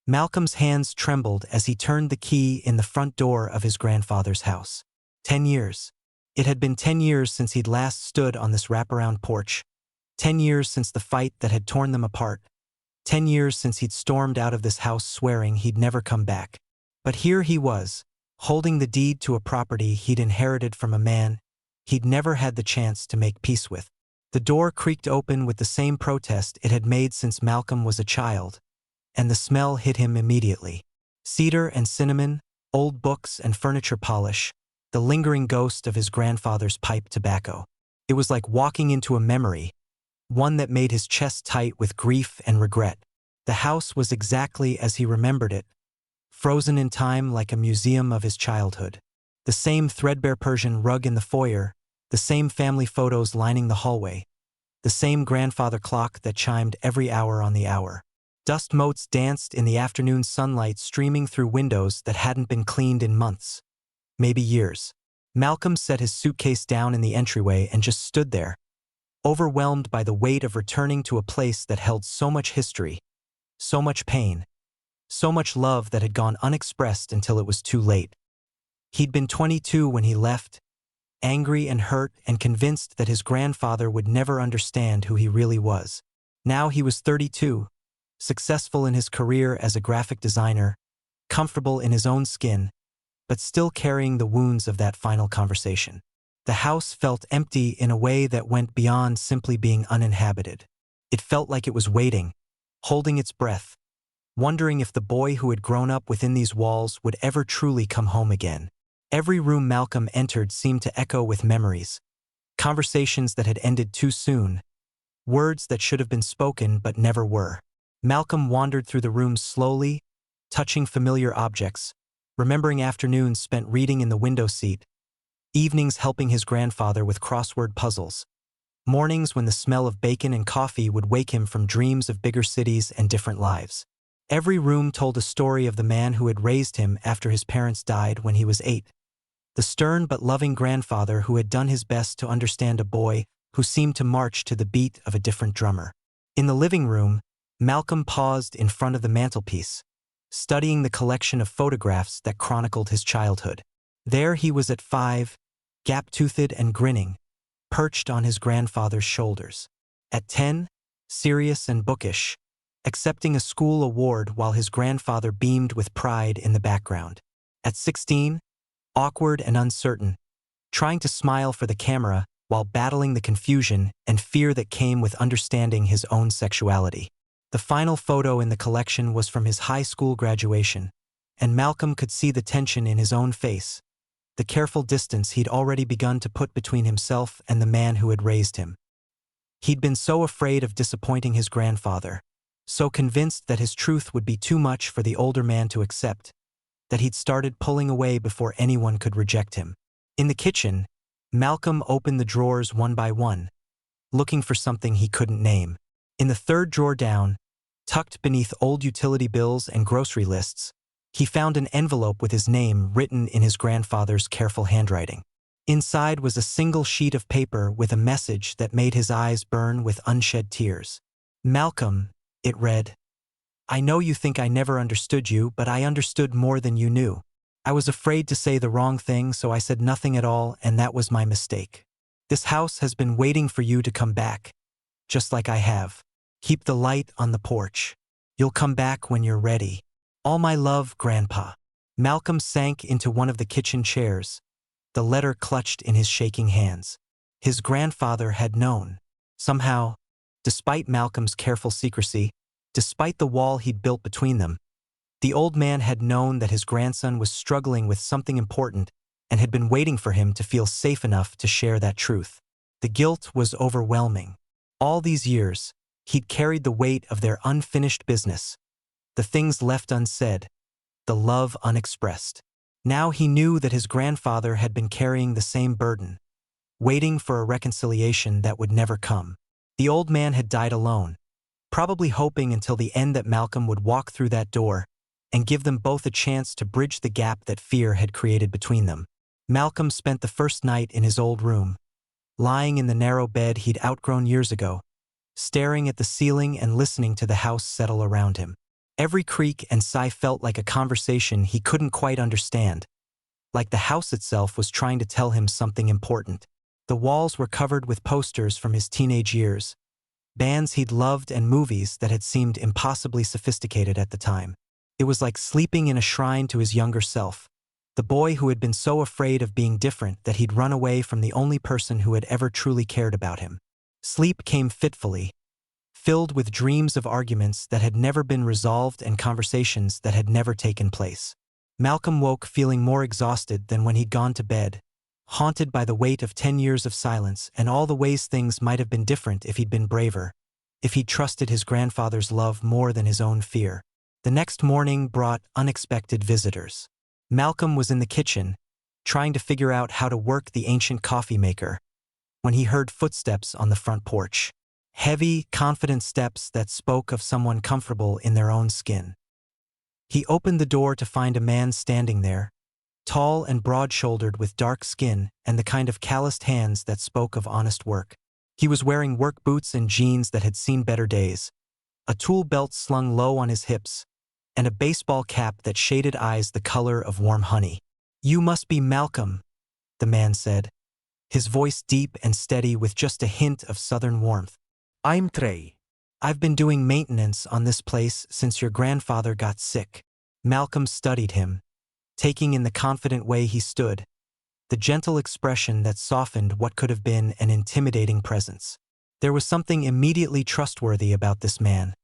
Malcolm's hands trembled as he turned the key in the front door of his grandfather's house. 10 years. It had been 10 years since he'd last stood on this wraparound porch. 10 years since the fight that had torn them apart. 10 years since he'd stormed out of this house swearing he'd never come back. But here he was, holding the deed to a property he'd inherited from a man he'd never had the chance to make peace with. The door creaked open with the same protest it had made since Malcolm was a child, and the smell hit him immediately. Cedar and cinnamon, old books and furniture polish, the lingering ghost of his grandfather's pipe tobacco. It was like walking into a memory, one that made his chest tight with grief and regret. The house was exactly as he remembered it, frozen in time like a museum of his childhood. The same threadbare Persian rug in the foyer, the same family photos lining the hallway, the same grandfather clock that chimed every hour on the hour. Dust motes danced in the afternoon sunlight streaming through windows that hadn't been cleaned in months, maybe years. Malcolm set his suitcase down in the entryway and just stood there, overwhelmed by the weight of returning to a place that held so much history, so much pain, so much love that had gone unexpressed until it was too late. He'd been 22 when he left, angry and hurt and convinced that his grandfather would never understand who he really was. Now he was 32, successful in his career as a graphic designer, comfortable in his own skin, but still carrying the wounds of that final conversation. The house felt empty in a way that went beyond simply being uninhabited. It felt like it was waiting, holding its breath, wondering if the boy who had grown up within these walls would ever truly come home again. Every room Malcolm entered seemed to echo with memories, conversations that had ended too soon, words that should have been spoken but never were. Malcolm wandered through the rooms slowly, touching familiar objects, remembering afternoons spent reading in the window seat, evenings helping his grandfather with crossword puzzles, mornings when the smell of bacon and coffee would wake him from dreams of bigger cities and different lives. Every room told a story of the man who had raised him after his parents died when he was 8. The stern but loving grandfather who had done his best to understand a boy who seemed to march to the beat of a different drummer. In the living room, Malcolm paused in front of the mantelpiece, studying the collection of photographs that chronicled his childhood. There he was at 5, gap-toothed and grinning, perched on his grandfather's shoulders. At 10, serious and bookish, accepting a school award while his grandfather beamed with pride in the background. At 16, awkward and uncertain, trying to smile for the camera while battling the confusion and fear that came with understanding his own sexuality. The final photo in the collection was from his high school graduation, and Malcolm could see the tension in his own face, the careful distance he'd already begun to put between himself and the man who had raised him. He'd been so afraid of disappointing his grandfather, so convinced that his truth would be too much for the older man to accept, that he'd started pulling away before anyone could reject him. In the kitchen, Malcolm opened the drawers one by one, looking for something he couldn't name. In the third drawer down, tucked beneath old utility bills and grocery lists, he found an envelope with his name written in his grandfather's careful handwriting. Inside was a single sheet of paper with a message that made his eyes burn with unshed tears. Malcolm, it read, I know you think I never understood you, but I understood more than you knew. I was afraid to say the wrong thing, so I said nothing at all, and that was my mistake. This house has been waiting for you to come back, just like I have. Keep the light on the porch. You'll come back when you're ready. All my love, Grandpa. Malcolm sank into one of the kitchen chairs, the letter clutched in his shaking hands. His grandfather had known. Somehow, despite Malcolm's careful secrecy, despite the wall he'd built between them, the old man had known that his grandson was struggling with something important and had been waiting for him to feel safe enough to share that truth. The guilt was overwhelming. All these years, he'd carried the weight of their unfinished business, the things left unsaid, the love unexpressed. Now he knew that his grandfather had been carrying the same burden, waiting for a reconciliation that would never come. The old man had died alone, probably hoping until the end that Malcolm would walk through that door and give them both a chance to bridge the gap that fear had created between them. Malcolm spent the first night in his old room, lying in the narrow bed he'd outgrown years ago, staring at the ceiling and listening to the house settle around him. Every creak and sigh felt like a conversation he couldn't quite understand, like the house itself was trying to tell him something important. The walls were covered with posters from his teenage years, bands he'd loved and movies that had seemed impossibly sophisticated at the time. It was like sleeping in a shrine to his younger self, the boy who had been so afraid of being different that he'd run away from the only person who had ever truly cared about him. Sleep came fitfully, filled with dreams of arguments that had never been resolved and conversations that had never taken place. Malcolm woke feeling more exhausted than when he'd gone to bed, haunted by the weight of 10 years of silence and all the ways things might have been different if he'd been braver, if he'd trusted his grandfather's love more than his own fear. The next morning brought unexpected visitors. Malcolm was in the kitchen, trying to figure out how to work the ancient coffee maker, when he heard footsteps on the front porch. Heavy, confident steps that spoke of someone comfortable in their own skin. He opened the door to find a man standing there, tall and broad-shouldered with dark skin and the kind of calloused hands that spoke of honest work. He was wearing work boots and jeans that had seen better days, a tool belt slung low on his hips, and a baseball cap that shaded eyes the color of warm honey. "You must be Malcolm," the man said, his voice deep and steady with just a hint of southern warmth. "I'm Trey. "I've been doing maintenance on this place since your grandfather got sick." Malcolm studied him, taking in the confident way he stood, the gentle expression that softened what could have been an intimidating presence. There was something immediately trustworthy about this man,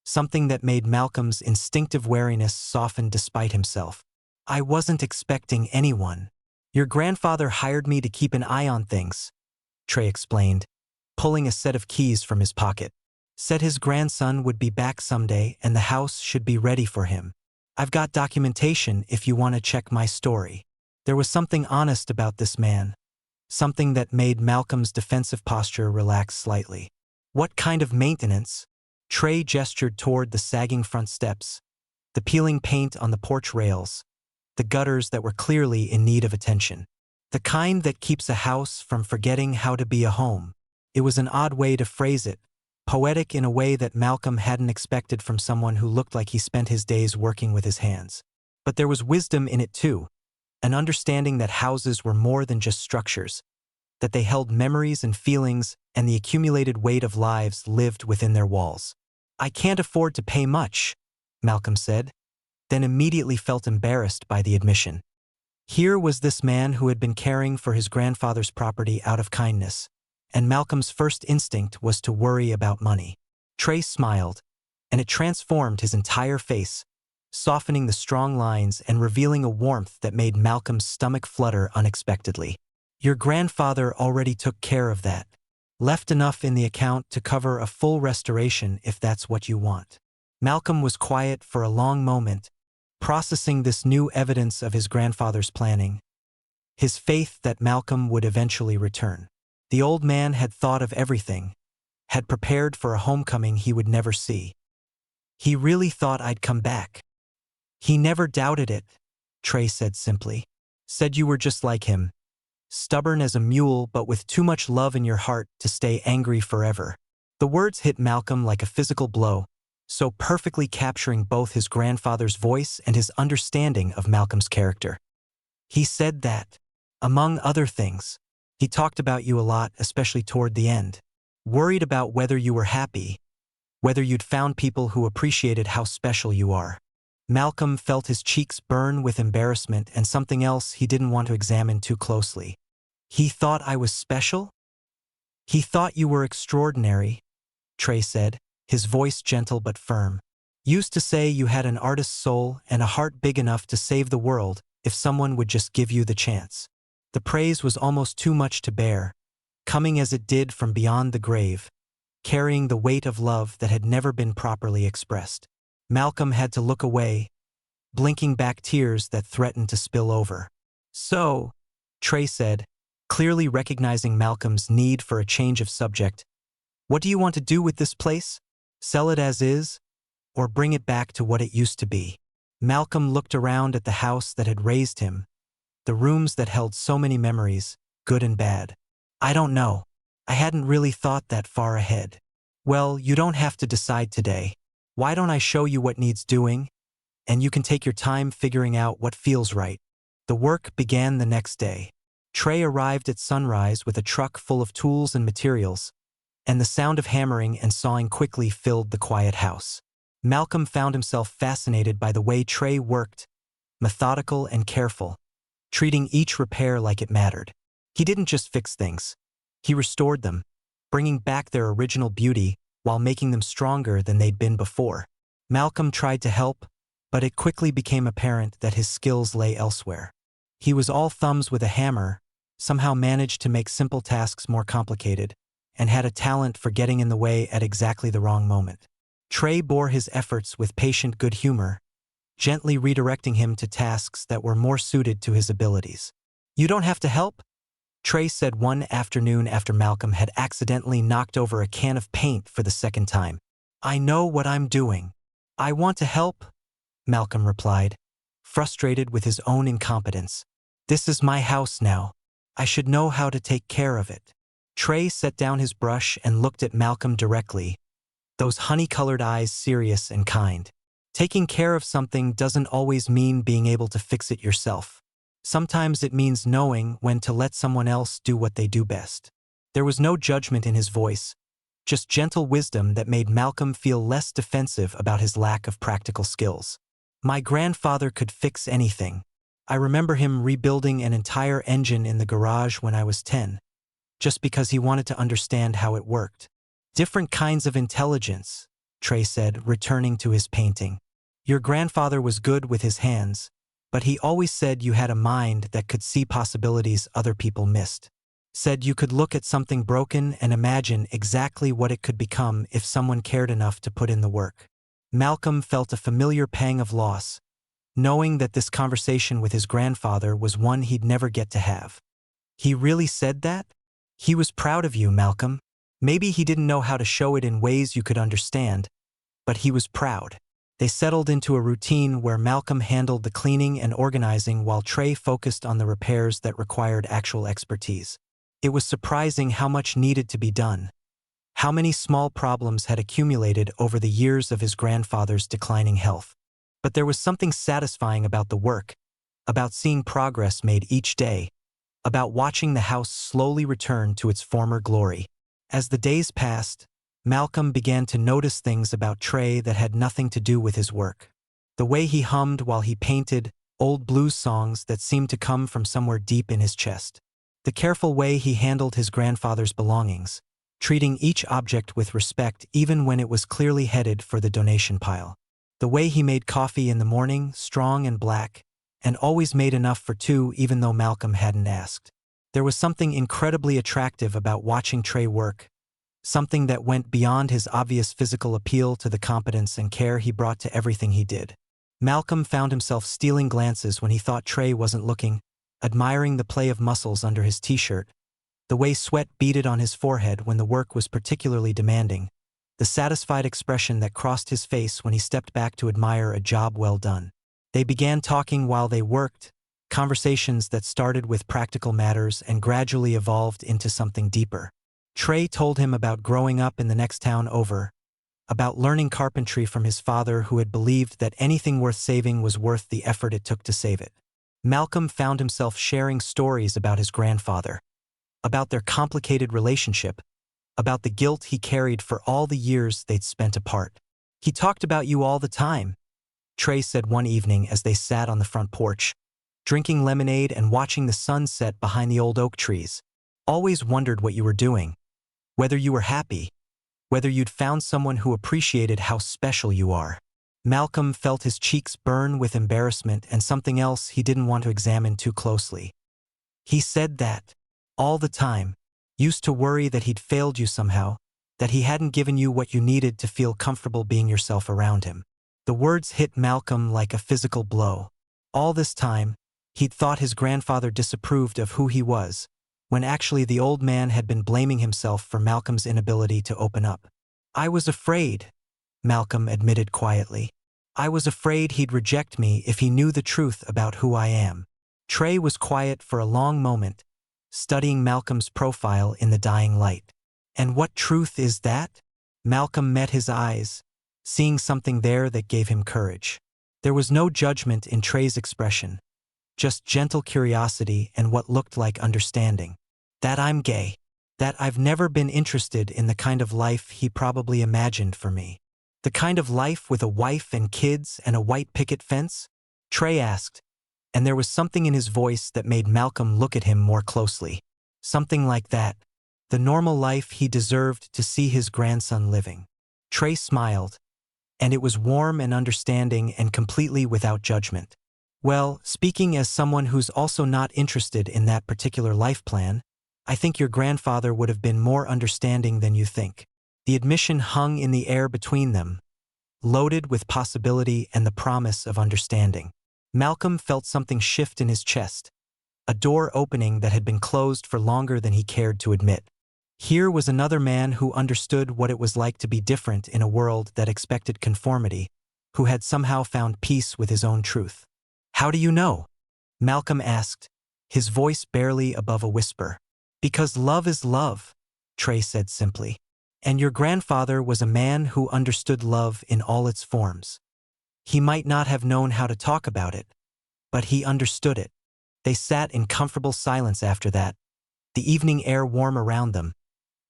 something that made Malcolm's instinctive wariness soften despite himself. "I wasn't expecting anyone. Your grandfather hired me to keep an eye on things," Trey explained, pulling a set of keys from his pocket. "Said his grandson would be back someday and the house should be ready for him. I've got documentation if you want to check my story." There was something honest about this man, something that made Malcolm's defensive posture relax slightly. "What kind of maintenance?" Trey gestured toward the sagging front steps, the peeling paint on the porch rails, the gutters that were clearly in need of attention. "The kind that keeps a house from forgetting how to be a home." It was an odd way to phrase it, poetic in a way that Malcolm hadn't expected from someone who looked like he spent his days working with his hands. But there was wisdom in it too, an understanding that houses were more than just structures, that they held memories and feelings and the accumulated weight of lives lived within their walls. "I can't afford to pay much," Malcolm said, then immediately felt embarrassed by the admission. Here was this man who had been caring for his grandfather's property out of kindness, and Malcolm's first instinct was to worry about money. Trey smiled, and it transformed his entire face, softening the strong lines and revealing a warmth that made Malcolm's stomach flutter unexpectedly. "Your grandfather already took care of that. Left enough in the account to cover a full restoration if that's what you want." Malcolm was quiet for a long moment, processing this new evidence of his grandfather's planning, his faith that Malcolm would eventually return. The old man had thought of everything, had prepared for a homecoming he would never see. "He really thought I'd come back." "He never doubted it," Trey said simply. "Said you were just like him, stubborn as a mule but with too much love in your heart to stay angry forever." The words hit Malcolm like a physical blow, so perfectly capturing both his grandfather's voice and his understanding of Malcolm's character. "He said that, among other things. He talked about you a lot, especially toward the end. Worried about whether you were happy, whether you'd found people who appreciated how special you are." Malcolm felt his cheeks burn with embarrassment and something else he didn't want to examine too closely. "He thought I was special?" "He thought you were extraordinary," Trey said, his voice gentle but firm. "Used to say you had an artist's soul and a heart big enough to save the world if someone would just give you the chance." The praise was almost too much to bear, coming as it did from beyond the grave, carrying the weight of love that had never been properly expressed. Malcolm had to look away, blinking back tears that threatened to spill over. "So," Trey said, clearly recognizing Malcolm's need for a change of subject, "what do you want to do with this place? Sell it as is, or bring it back to what it used to be?" Malcolm looked around at the house that had raised him, the rooms that held so many memories, good and bad. "I don't know. I hadn't really thought that far ahead." "Well, you don't have to decide today," Why don't I show you what needs doing, and you can take your time figuring out what feels right." The work began the next day. Trey arrived at sunrise with a truck full of tools and materials, and the sound of hammering and sawing quickly filled the quiet house. Malcolm found himself fascinated by the way Trey worked, methodical and careful, treating each repair like it mattered. He didn't just fix things. He restored them, bringing back their original beauty while making them stronger than they'd been before. Malcolm tried to help, but it quickly became apparent that his skills lay elsewhere. He was all thumbs with a hammer, somehow managed to make simple tasks more complicated, and had a talent for getting in the way at exactly the wrong moment. Trey bore his efforts with patient good humor, gently redirecting him to tasks that were more suited to his abilities. "You don't have to help," Trey said one afternoon after Malcolm had accidentally knocked over a can of paint for the second time. "I know what I'm doing. I want to help," Malcolm replied, frustrated with his own incompetence. "This is my house now. I should know how to take care of it." Trey set down his brush and looked at Malcolm directly, those honey-colored eyes serious and kind. Taking care of something doesn't always mean being able to fix it yourself. Sometimes it means knowing when to let someone else do what they do best. There was no judgment in his voice, just gentle wisdom that made Malcolm feel less defensive about his lack of practical skills. "My grandfather could fix anything. I remember him rebuilding an entire engine in the garage when I was 10, just because he wanted to understand how it worked." "Different kinds of intelligence," Trey said, returning to his painting. "Your grandfather was good with his hands, but he always said you had a mind that could see possibilities other people missed. Said you could look at something broken and imagine exactly what it could become if someone cared enough to put in the work." Malcolm felt a familiar pang of loss, knowing that this conversation with his grandfather was one he'd never get to have. "He really said that? He was proud of you, Malcolm." Maybe he didn't know how to show it in ways you could understand, but he was proud. They settled into a routine where Malcolm handled the cleaning and organizing while Trey focused on the repairs that required actual expertise. It was surprising how much needed to be done. How many small problems had accumulated over the years of his grandfather's declining health. But there was something satisfying about the work, about seeing progress made each day, about watching the house slowly return to its former glory. As the days passed, Malcolm began to notice things about Trey that had nothing to do with his work. The way he hummed while he painted, old blues songs that seemed to come from somewhere deep in his chest. The careful way he handled his grandfather's belongings, treating each object with respect even when it was clearly headed for the donation pile. The way he made coffee in the morning, strong and black, and always made enough for two even though Malcolm hadn't asked. There was something incredibly attractive about watching Trey work, something that went beyond his obvious physical appeal to the competence and care he brought to everything he did. Malcolm found himself stealing glances when he thought Trey wasn't looking, admiring the play of muscles under his t-shirt, the way sweat beaded on his forehead when the work was particularly demanding, the satisfied expression that crossed his face when he stepped back to admire a job well done. They began talking while they worked, conversations that started with practical matters and gradually evolved into something deeper. Trey told him about growing up in the next town over, about learning carpentry from his father who had believed that anything worth saving was worth the effort it took to save it. Malcolm found himself sharing stories about his grandfather, about their complicated relationship, about the guilt he carried for all the years they'd spent apart. "He talked about you all the time," Trey said one evening as they sat on the front porch, drinking lemonade and watching the sun set behind the old oak trees. "Always wondered what you were doing, whether you were happy, whether you'd found someone who appreciated how special you are." Malcolm felt his cheeks burn with embarrassment and something else he didn't want to examine too closely. "He said that. All the time. Used to worry that he'd failed you somehow, that he hadn't given you what you needed to feel comfortable being yourself around him." The words hit Malcolm like a physical blow. All this time, he'd thought his grandfather disapproved of who he was, when actually the old man had been blaming himself for Malcolm's inability to open up. "I was afraid," Malcolm admitted quietly. "I was afraid he'd reject me if he knew the truth about who I am." Trey was quiet for a long moment, studying Malcolm's profile in the dying light. "And what truth is that?" Malcolm met his eyes, seeing something there that gave him courage. There was no judgment in Trey's expression, just gentle curiosity and what looked like understanding. That I'm gay. That I've never been interested in the kind of life he probably imagined for me. The kind of life with a wife and kids and a white picket fence? Trey asked, and there was something in his voice that made Malcolm look at him more closely. Something like that. The normal life he deserved to see his grandson living. Trey smiled, and it was warm and understanding and completely without judgment. Well, speaking as someone who's also not interested in that particular life plan, I think your grandfather would have been more understanding than you think. The admission hung in the air between them, loaded with possibility and the promise of understanding. Malcolm felt something shift in his chest, a door opening that had been closed for longer than he cared to admit. Here was another man who understood what it was like to be different in a world that expected conformity, who had somehow found peace with his own truth. How do you know? Malcolm asked, his voice barely above a whisper. Because love is love, Trey said simply. And your grandfather was a man who understood love in all its forms. He might not have known how to talk about it, but he understood it. They sat in comfortable silence after that, the evening air warm around them,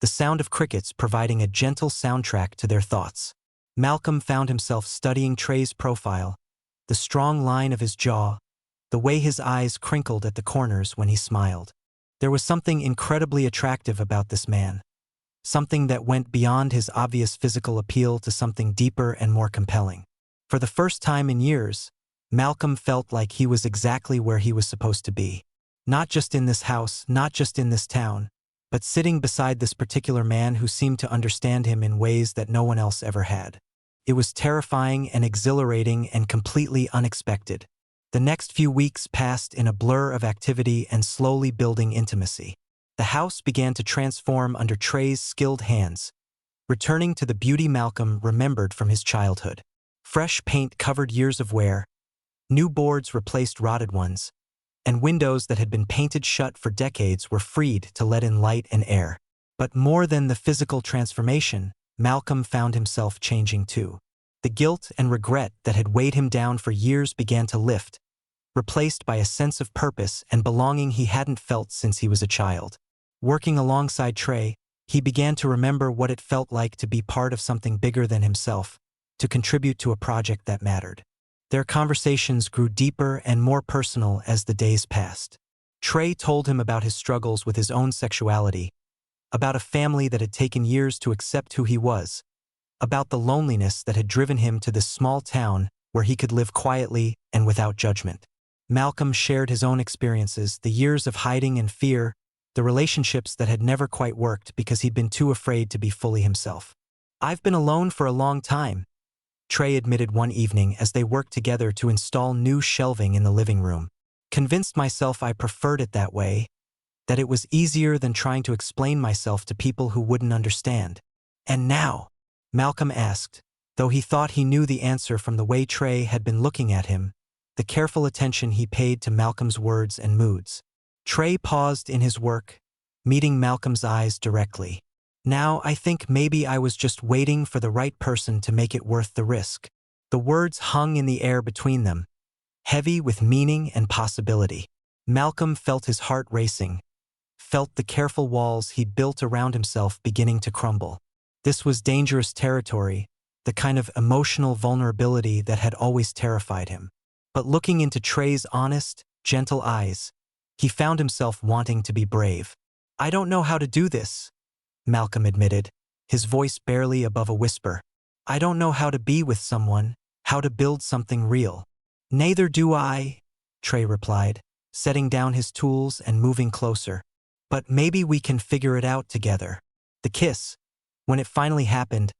the sound of crickets providing a gentle soundtrack to their thoughts. Malcolm found himself studying Trey's profile, the strong line of his jaw, the way his eyes crinkled at the corners when he smiled. There was something incredibly attractive about this man, something that went beyond his obvious physical appeal to something deeper and more compelling. For the first time in years, Malcolm felt like he was exactly where he was supposed to be. Not just in this house, not just in this town, but sitting beside this particular man who seemed to understand him in ways that no one else ever had. It was terrifying and exhilarating and completely unexpected. The next few weeks passed in a blur of activity and slowly building intimacy. The house began to transform under Trey's skilled hands, returning to the beauty Malcolm remembered from his childhood. Fresh paint covered years of wear, new boards replaced rotted ones, and windows that had been painted shut for decades were freed to let in light and air. But more than the physical transformation, Malcolm found himself changing too. The guilt and regret that had weighed him down for years began to lift, replaced by a sense of purpose and belonging he hadn't felt since he was a child. Working alongside Trey, he began to remember what it felt like to be part of something bigger than himself, to contribute to a project that mattered. Their conversations grew deeper and more personal as the days passed. Trey told him about his struggles with his own sexuality, about a family that had taken years to accept who he was, about the loneliness that had driven him to this small town where he could live quietly and without judgment. Malcolm shared his own experiences, the years of hiding and fear, the relationships that had never quite worked because he'd been too afraid to be fully himself. I've been alone for a long time, Trey admitted one evening as they worked together to install new shelving in the living room. Convinced myself I preferred it that way, that it was easier than trying to explain myself to people who wouldn't understand. And now? Malcolm asked, though he thought he knew the answer from the way Trey had been looking at him, the careful attention he paid to Malcolm's words and moods. Trey paused in his work, meeting Malcolm's eyes directly. Now I think maybe I was just waiting for the right person to make it worth the risk. The words hung in the air between them, heavy with meaning and possibility. Malcolm felt his heart racing, felt the careful walls he'd built around himself beginning to crumble. This was dangerous territory, the kind of emotional vulnerability that had always terrified him. But looking into Trey's honest, gentle eyes, he found himself wanting to be brave. I don't know how to do this, Malcolm admitted, his voice barely above a whisper. I don't know how to be with someone, how to build something real. Neither do I, Trey replied, setting down his tools and moving closer. But maybe we can figure it out together. The kiss, when it finally happened,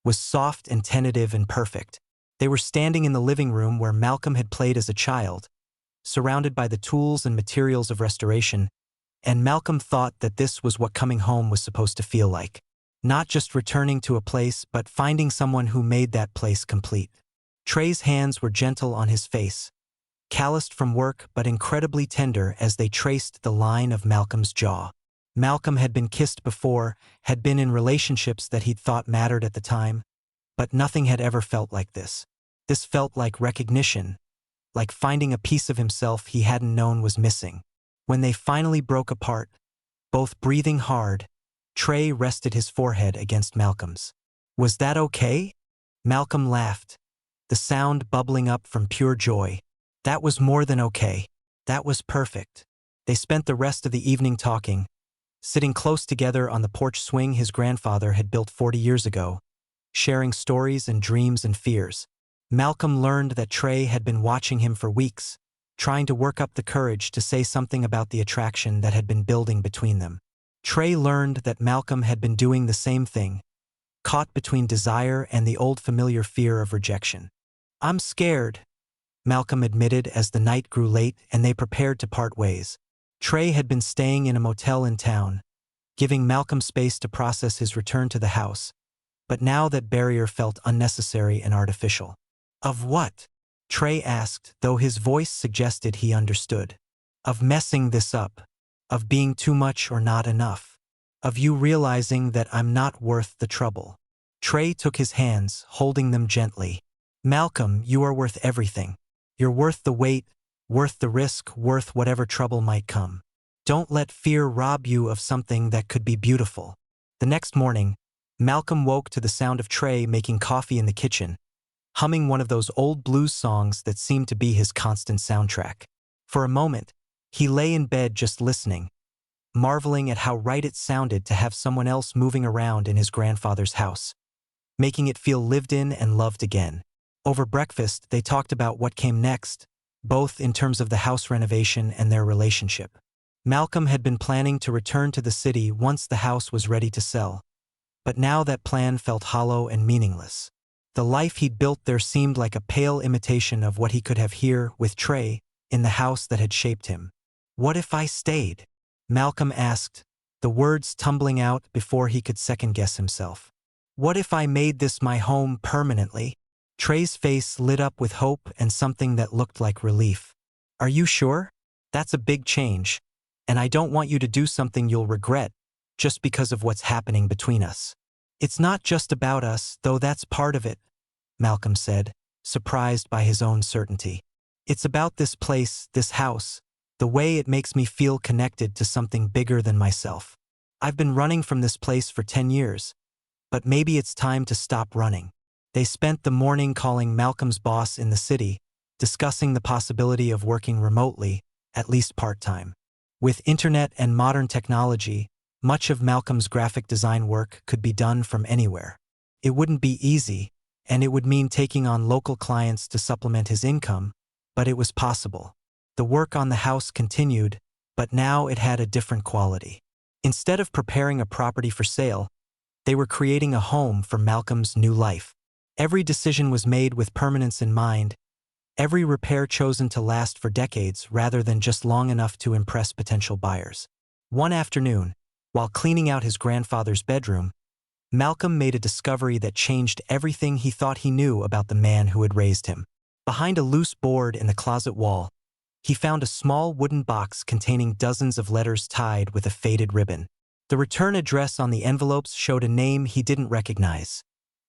was soft and tentative and perfect. They were standing in the living room where Malcolm had played as a child, surrounded by the tools and materials of restoration, and Malcolm thought that this was what coming home was supposed to feel like. Not just returning to a place, but finding someone who made that place complete. Trey's hands were gentle on his face, calloused from work but incredibly tender as they traced the line of Malcolm's jaw. Malcolm had been kissed before, had been in relationships that he'd thought mattered at the time, But nothing had ever felt like this. This felt like recognition, like finding a piece of himself he hadn't known was missing. When they finally broke apart, both breathing hard, Trey rested his forehead against Malcolm's. "Was that okay?" Malcolm laughed, the sound bubbling up from pure joy. "That was more than okay. That was perfect." They spent the rest of the evening talking, sitting close together on the porch swing his grandfather had built 40 years ago, sharing stories and dreams and fears. Malcolm learned that Trey had been watching him for weeks, trying to work up the courage to say something about the attraction that had been building between them. Trey learned that Malcolm had been doing the same thing, caught between desire and the old familiar fear of rejection. "I'm scared," Malcolm admitted as the night grew late and they prepared to part ways. Trey had been staying in a motel in town, giving Malcolm space to process his return to the house, but now that barrier felt unnecessary and artificial. "Of what?" Trey asked, though his voice suggested he understood. "Of messing this up. Of being too much or not enough. Of you realizing that I'm not worth the trouble." Trey took his hands, holding them gently. "Malcolm, you are worth everything. You're worth the wait, worth the risk, worth whatever trouble might come. Don't let fear rob you of something that could be beautiful." The next morning, Malcolm woke to the sound of Trey making coffee in the kitchen, humming one of those old blues songs that seemed to be his constant soundtrack. For a moment, he lay in bed just listening, marveling at how right it sounded to have someone else moving around in his grandfather's house, making it feel lived in and loved again. Over breakfast, they talked about what came next, both in terms of the house renovation and their relationship. Malcolm had been planning to return to the city once the house was ready to sell, but now that plan felt hollow and meaningless. The life he'd built there seemed like a pale imitation of what he could have here with Trey in the house that had shaped him. "What if I stayed?" Malcolm asked, the words tumbling out before he could second-guess himself. "What if I made this my home permanently?" Trey's face lit up with hope and something that looked like relief. "Are you sure? That's a big change, and I don't want you to do something you'll regret just because of what's happening between us." "It's not just about us, though that's part of it," Malcolm said, surprised by his own certainty. "It's about this place, this house, the way it makes me feel connected to something bigger than myself. I've been running from this place for 10 years, but maybe it's time to stop running." They spent the morning calling Malcolm's boss in the city, discussing the possibility of working remotely, at least part-time. With internet and modern technology, much of Malcolm's graphic design work could be done from anywhere. It wouldn't be easy, and it would mean taking on local clients to supplement his income, but it was possible. The work on the house continued, but now it had a different quality. Instead of preparing a property for sale, they were creating a home for Malcolm's new life. Every decision was made with permanence in mind, every repair chosen to last for decades rather than just long enough to impress potential buyers. One afternoon, while cleaning out his grandfather's bedroom, Malcolm made a discovery that changed everything he thought he knew about the man who had raised him. Behind a loose board in the closet wall, he found a small wooden box containing dozens of letters tied with a faded ribbon. The return address on the envelopes showed a name he didn't recognize: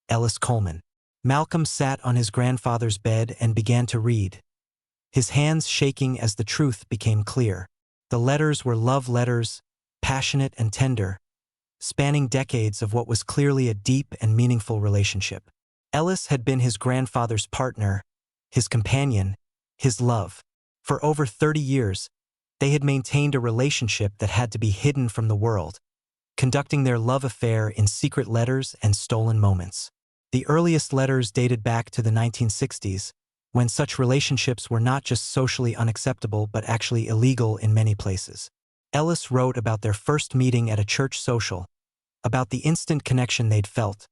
Ellis Coleman. Malcolm sat on his grandfather's bed and began to read, his hands shaking as the truth became clear. The letters were love letters, passionate and tender, spanning decades of what was clearly a deep and meaningful relationship. Ellis had been his grandfather's partner, his companion, his love. For over 30 years, they had maintained a relationship that had to be hidden from the world, conducting their love affair in secret letters and stolen moments. The earliest letters dated back to the 1960s, when such relationships were not just socially unacceptable but actually illegal in many places. Ellis wrote about their first meeting at a church social, about the instant connection they'd felt,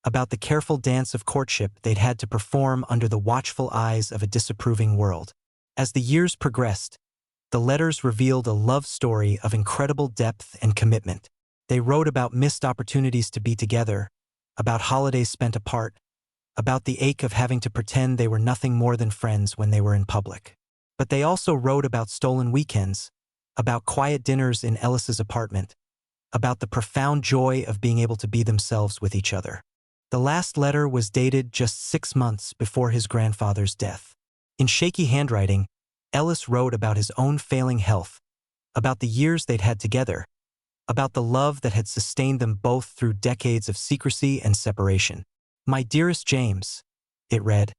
about the careful dance of courtship they'd had to perform under the watchful eyes of a disapproving world. As the years progressed, the letters revealed a love story of incredible depth and commitment. They wrote about missed opportunities to be together, about holidays spent apart, about the ache of having to pretend they were nothing more than friends when they were in public. But they also wrote about stolen weekends, about quiet dinners in Ellis's apartment, about the profound joy of being able to be themselves with each other. The last letter was dated just 6 months before his grandfather's death. In shaky handwriting, Ellis wrote about his own failing health, about the years they'd had together, about the love that had sustained them both through decades of secrecy and separation. "My dearest James," it read,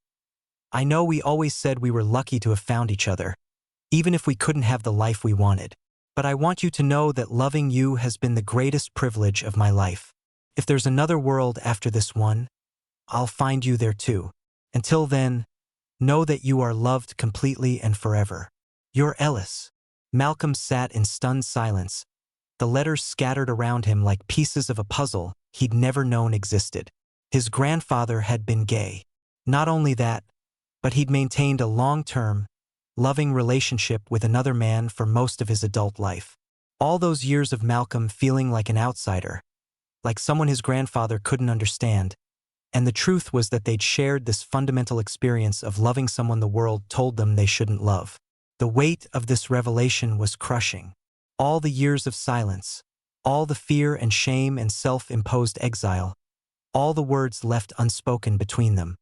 "I know we always said we were lucky to have found each other, even if we couldn't have the life we wanted. But I want you to know that loving you has been the greatest privilege of my life. If there's another world after this one, I'll find you there too. Until then, know that you are loved completely and forever. Your Ellis." Malcolm sat in stunned silence, the letters scattered around him like pieces of a puzzle he'd never known existed. His grandfather had been gay. Not only that, but he'd maintained a long-term, loving relationship with another man for most of his adult life. All those years of Malcolm feeling like an outsider, like someone his grandfather couldn't understand, and the truth was that they'd shared this fundamental experience of loving someone the world told them they shouldn't love. The weight of this revelation was crushing. All the years of silence, all the fear and shame and self-imposed exile, all the words left unspoken between them.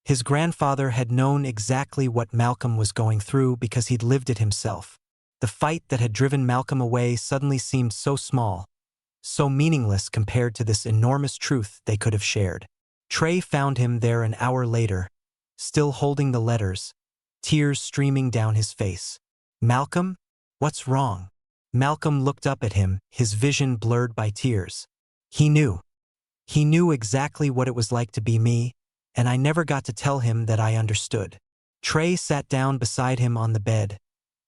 His grandfather had known exactly what Malcolm was going through because he'd lived it himself. The fight that had driven Malcolm away suddenly seemed so small, so meaningless compared to this enormous truth they could have shared. Trey found him there an hour later, still holding the letters, tears streaming down his face. "Malcolm, what's wrong?" Malcolm looked up at him, his vision blurred by tears. He knew. He knew exactly what it was like to be me, and I never got to tell him that I understood. Trey sat down beside him on the bed,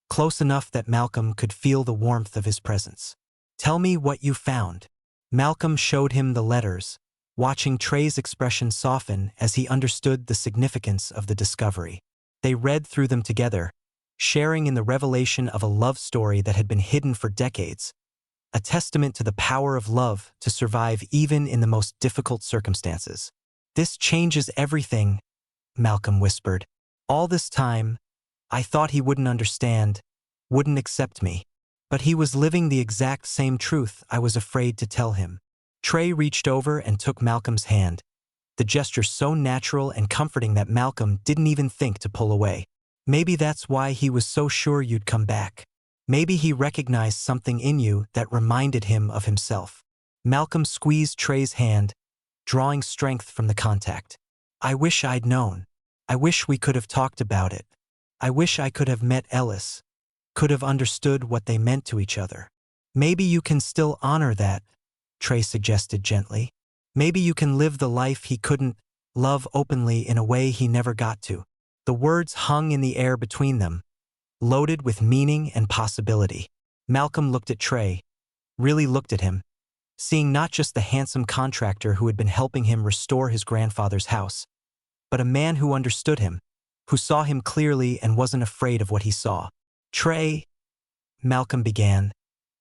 close enough that Malcolm could feel the warmth of his presence. "Tell me what you found." Malcolm showed him the letters, watching Trey's expression soften as he understood the significance of the discovery. They read through them together, sharing in the revelation of a love story that had been hidden for decades, a testament to the power of love to survive even in the most difficult circumstances. "This changes everything," Malcolm whispered. "All this time, I thought he wouldn't understand, wouldn't accept me. But he was living the exact same truth I was afraid to tell him." Trey reached over and took Malcolm's hand, the gesture so natural and comforting that Malcolm didn't even think to pull away. "Maybe that's why he was so sure you'd come back. Maybe he recognized something in you that reminded him of himself." Malcolm squeezed Trey's hand, drawing strength from the contact. "I wish I'd known. I wish we could have talked about it. I wish I could have met Ellis, could have understood what they meant to each other." "Maybe you can still honor that," Trey suggested gently. "Maybe you can live the life he couldn't, love openly in a way he never got to." The words hung in the air between them, loaded with meaning and possibility. Malcolm looked at Trey, really looked at him, seeing not just the handsome contractor who had been helping him restore his grandfather's house, but a man who understood him, who saw him clearly and wasn't afraid of what he saw. "Trey," Malcolm began,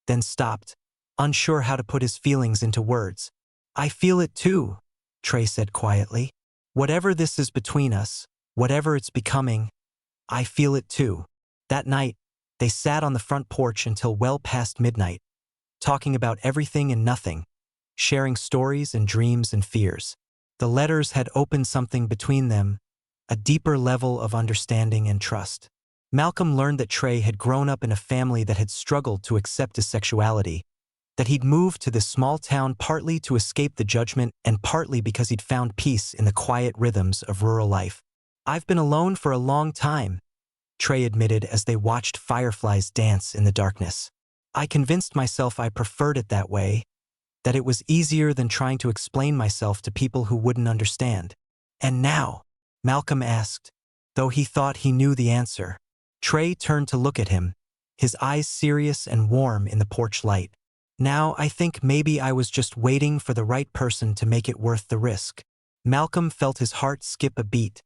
then stopped, unsure how to put his feelings into words. "I feel it too," Trey said quietly. "Whatever this is between us, whatever it's becoming, I feel it too." That night, they sat on the front porch until well past midnight, talking about everything and nothing, sharing stories and dreams and fears. The letters had opened something between them, a deeper level of understanding and trust. Malcolm learned that Trey had grown up in a family that had struggled to accept his sexuality, that he'd moved to this small town partly to escape the judgment and partly because he'd found peace in the quiet rhythms of rural life. "I've been alone for a long time," Trey admitted as they watched fireflies dance in the darkness. "I convinced myself I preferred it that way, that it was easier than trying to explain myself to people who wouldn't understand." "And now?" Malcolm asked, though he thought he knew the answer. Trey turned to look at him, his eyes serious and warm in the porch light. "Now I think maybe I was just waiting for the right person to make it worth the risk." Malcolm felt his heart skip a beat,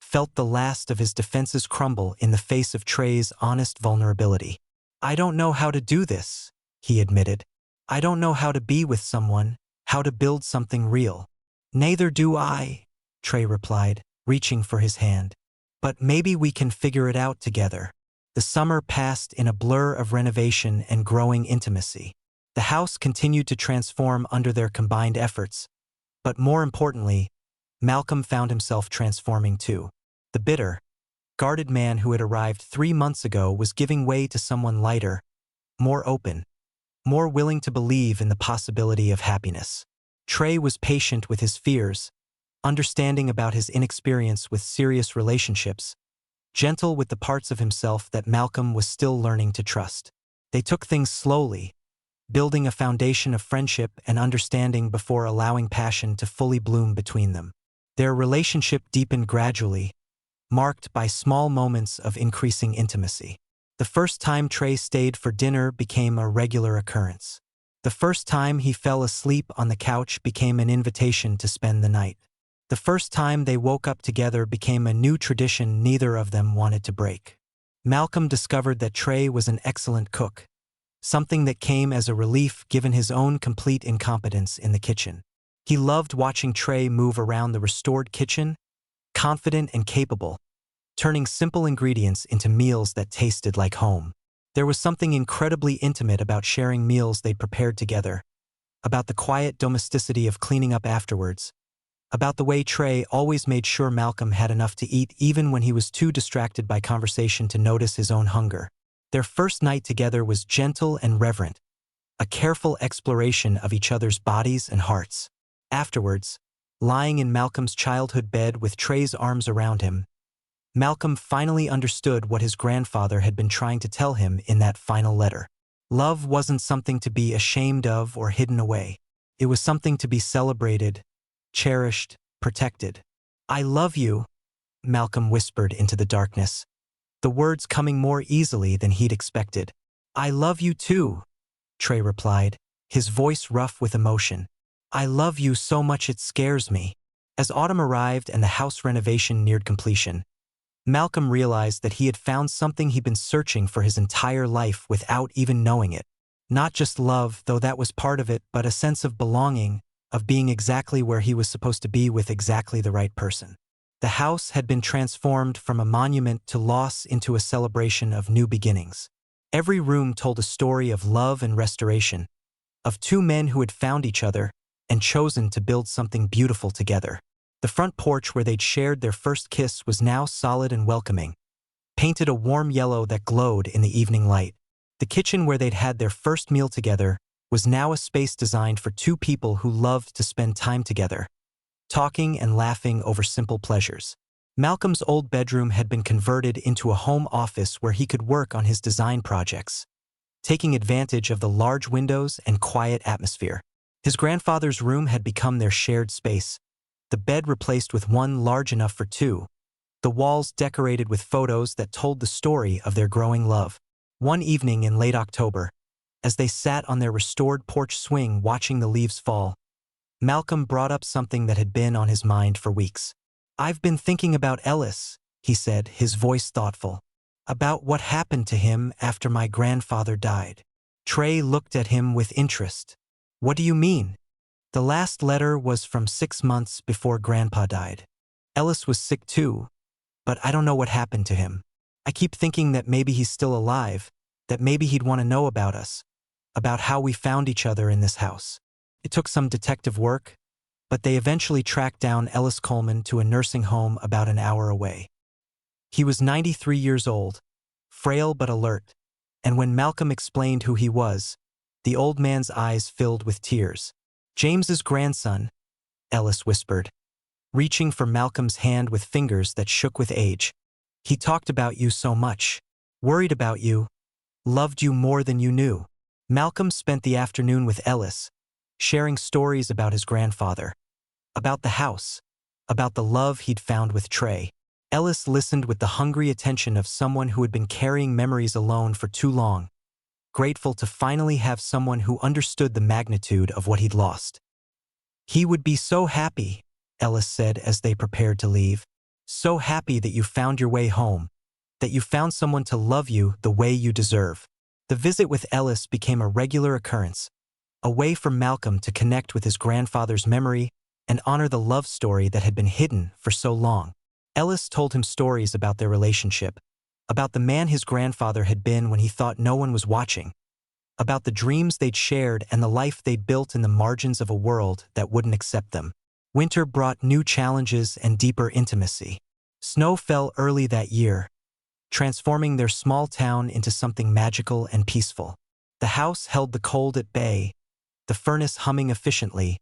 felt the last of his defenses crumble in the face of Trey's honest vulnerability. "I don't know how to do this," he admitted. "I don't know how to be with someone, how to build something real." "Neither do I," Trey replied, reaching for his hand. "But maybe we can figure it out together." The summer passed in a blur of renovation and growing intimacy. The house continued to transform under their combined efforts, But more importantly, Malcolm found himself transforming too. The bitter, guarded man who had arrived 3 months ago was giving way to someone lighter, more open, more willing to believe in the possibility of happiness. Trey was patient with his fears, understanding about his inexperience with serious relationships, gentle with the parts of himself that Malcolm was still learning to trust. They took things slowly, building a foundation of friendship and understanding before allowing passion to fully bloom between them. Their relationship deepened gradually, marked by small moments of increasing intimacy. The first time Trey stayed for dinner became a regular occurrence. The first time he fell asleep on the couch became an invitation to spend the night. The first time they woke up together became a new tradition neither of them wanted to break. Malcolm discovered that Trey was an excellent cook, something that came as a relief given his own complete incompetence in the kitchen. He loved watching Trey move around the restored kitchen, confident and capable, turning simple ingredients into meals that tasted like home. There was something incredibly intimate about sharing meals they'd prepared together, about the quiet domesticity of cleaning up afterwards, about the way Trey always made sure Malcolm had enough to eat even when he was too distracted by conversation to notice his own hunger. Their first night together was gentle and reverent, a careful exploration of each other's bodies and hearts. Afterwards, lying in Malcolm's childhood bed with Trey's arms around him, Malcolm finally understood what his grandfather had been trying to tell him in that final letter. Love wasn't something to be ashamed of or hidden away. It was something to be celebrated, cherished, protected. "I love you," Malcolm whispered into the darkness, the words coming more easily than he'd expected. "I love you too," Trey replied, his voice rough with emotion. "I love you so much it scares me." As autumn arrived and the house renovation neared completion, Malcolm realized that he had found something he'd been searching for his entire life without even knowing it. Not just love, though that was part of it, but a sense of belonging, of being exactly where he was supposed to be with exactly the right person. The house had been transformed from a monument to loss into a celebration of new beginnings. Every room told a story of love and restoration, of two men who had found each other and chosen to build something beautiful together. The front porch where they'd shared their first kiss was now solid and welcoming, painted a warm yellow that glowed in the evening light. The kitchen where they'd had their first meal together was now a space designed for two people who loved to spend time together, talking and laughing over simple pleasures. Malcolm's old bedroom had been converted into a home office where he could work on his design projects, taking advantage of the large windows and quiet atmosphere. His grandfather's room had become their shared space, the bed replaced with one large enough for two, the walls decorated with photos that told the story of their growing love. One evening in late October, as they sat on their restored porch swing watching the leaves fall, Malcolm brought up something that had been on his mind for weeks. "I've been thinking about Ellis," he said, his voice thoughtful, "about what happened to him after my grandfather died." Trey looked at him with interest. "What do you mean?" "The last letter was from 6 months before Grandpa died. Ellis was sick too, but I don't know what happened to him. I keep thinking that maybe he's still alive, that maybe he'd want to know about us, about how we found each other in this house." It took some detective work, but they eventually tracked down Ellis Coleman to a nursing home about an hour away. He was 93 years old, frail but alert, and when Malcolm explained who he was, the old man's eyes filled with tears. "James's grandson," Ellis whispered, reaching for Malcolm's hand with fingers that shook with age. "He talked about you so much, worried about you, loved you more than you knew." Malcolm spent the afternoon with Ellis, sharing stories about his grandfather, about the house, about the love he'd found with Trey. Ellis listened with the hungry attention of someone who had been carrying memories alone for too long, grateful to finally have someone who understood the magnitude of what he'd lost. "He would be so happy," Ellis said as they prepared to leave. "So happy that you found your way home, that you found someone to love you the way you deserve." The visit with Ellis became a regular occurrence, a way for Malcolm to connect with his grandfather's memory and honor the love story that had been hidden for so long. Ellis told him stories about their relationship, about the man his grandfather had been when he thought no one was watching, about the dreams they'd shared and the life they'd built in the margins of a world that wouldn't accept them. Winter brought new challenges and deeper intimacy. Snow fell early that year, transforming their small town into something magical and peaceful. The house held the cold at bay, the furnace humming efficiently,